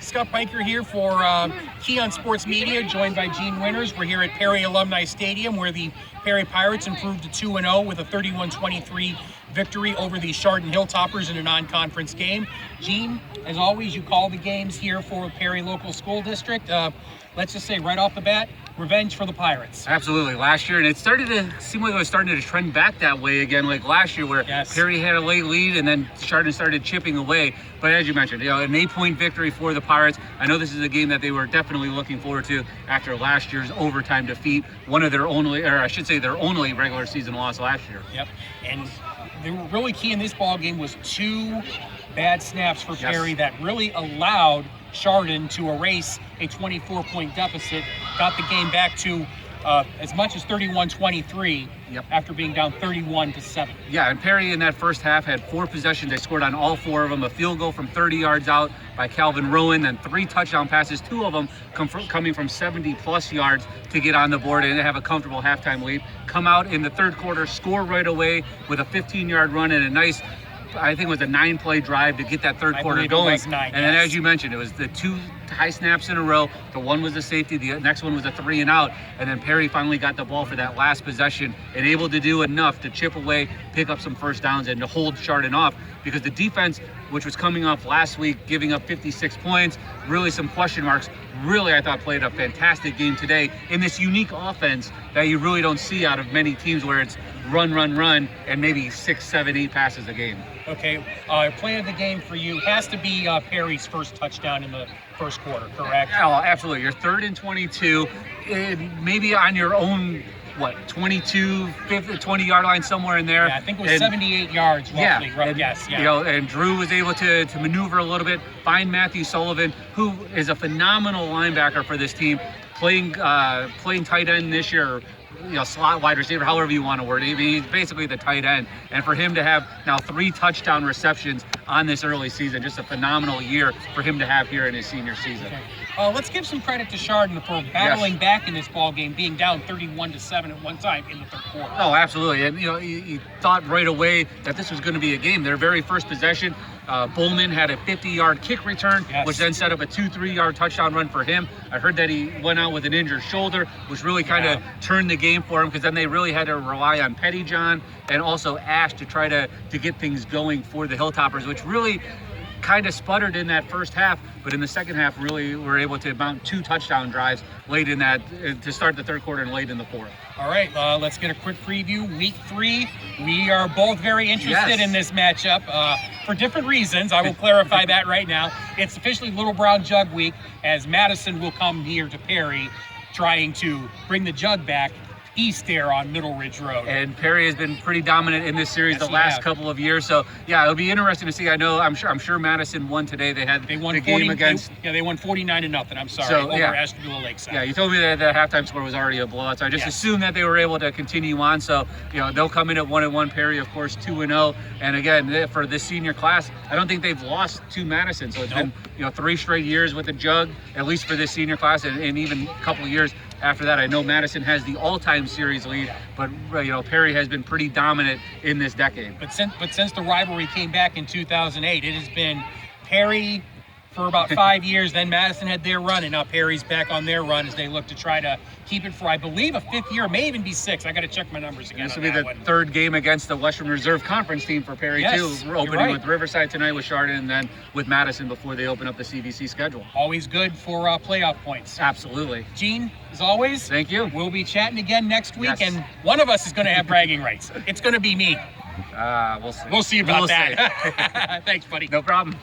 Scott Piker here for Keon Sports Media, joined by Gene Winters. We're here at Perry Alumni Stadium, where the Perry Pirates improved to 2-0 with a 31-23 victory over the Chardon Hilltoppers in a non-conference game. Gene, as always, you call the games here for Perry Local School District. Let's just say right off the bat, revenge for the Pirates. Absolutely. Last year, and it started to seem like it was starting to trend back that way again, like last year, where Perry had a late lead and then Chardon started chipping away. But as you mentioned, an 8-point victory for the Pirates. I know this is a game that they were definitely looking forward to after last year's overtime defeat, one of their only, or I should say their only regular season loss last year. Yep. And they were really key in this ball game was 2 bad snaps for Perry that really allowed Chardon to erase a 24-point deficit, got the game back to as much as 31-23 after being down 31-7. Yeah, and Perry in that first half had 4 possessions. They scored on all 4 of them. A field goal from 30 yards out by Calvin Rowan, then 3 touchdown passes, 2 of them coming from 70-plus yards to get on the board and have a comfortable halftime lead. Come out in the third quarter, score right away with a 15-yard run and a nice, I think it was a 9-play drive to get that third quarter going. Then as you mentioned, it was the 2 high snaps in a row. The one was a safety, the next one was a 3 and out. And then Perry finally got the ball for that last possession and able to do enough to chip away, pick up some first downs, and to hold Chardon off, because the defense, which was coming off last week, giving up 56 points, really some question marks, really I thought played a fantastic game today in this unique offense that you really don't see out of many teams, where it's run, and maybe 6, 7, 8 passes a game. Okay, play of the game for you has to be Perry's first touchdown in the first quarter, correct? Oh, absolutely. You're 3rd and 22, maybe on your own, 22, 20-yard line, somewhere in there. Yeah, I think it was 78 yards roughly. And Drew was able to maneuver a little bit, find Matthew Sullivan, who is a phenomenal linebacker for this team, playing tight end this year, slot wide receiver, however you want to word it. I mean, he's basically the tight end. And for him to have now 3 touchdown receptions on this early season, just a phenomenal year for him to have here in his senior season. Okay. Let's give some credit to Chardon for battling back in this ball game, being down 31-7 at one time in the third quarter. Oh, absolutely. And, you thought right away that this was going to be a game. Their very first possession, Bowman had a 50-yard kick return, which then set up a 2-3-yard touchdown run for him. I heard that he went out with an injured shoulder, which really kind of turned the game for him, because then they really had to rely on Pettyjohn and also Ash to try to get things going for the Hilltoppers, which really kind of sputtered in that first half, but in the second half really were able to mount 2 touchdown drives late in that, to start the third quarter and late in the fourth. All right, let's get a quick preview. Week 3, we are both very interested in this matchup for different reasons. I will clarify that right now. It's officially Little Brown Jug Week, as Madison will come here to Perry, trying to bring the jug back east there on Middle Ridge Road. And Perry has been pretty dominant in this series the last couple of years. So yeah, it'll be interesting to see. I'm sure Madison won today. They won the game against. They won 49-0. I'm sorry, over Ashtabula Lakeside. Yeah, you told me that the halftime score was already a blowout, so I just assumed that they were able to continue on. So they'll come in at 1-1. Perry, of course, 2-0. And again, for this senior class, I don't think they've lost to Madison. So it's been 3 straight years with the jug, at least for this senior class, and even a couple of years after that. I know Madison has the all-time series lead, but Perry has been pretty dominant in this decade. But since the rivalry came back in 2008, it has been Perry for about 5 years. Then Madison had their run, and now Perry's back on their run as they look to try to keep it for, I believe, a 5th year, may even be 6. I got to check my numbers again. This will be the 3rd game against the Western Reserve Conference team for Perry too. We're opening with Riverside tonight with Chardon, and then with Madison before they open up the CVC schedule. Always good for playoff points. Absolutely. Gene, as always, thank you. We'll be chatting again next week, and one of us is going to have bragging rights. It's going to be me. We'll see. We'll see about that. Thanks, buddy. No problem.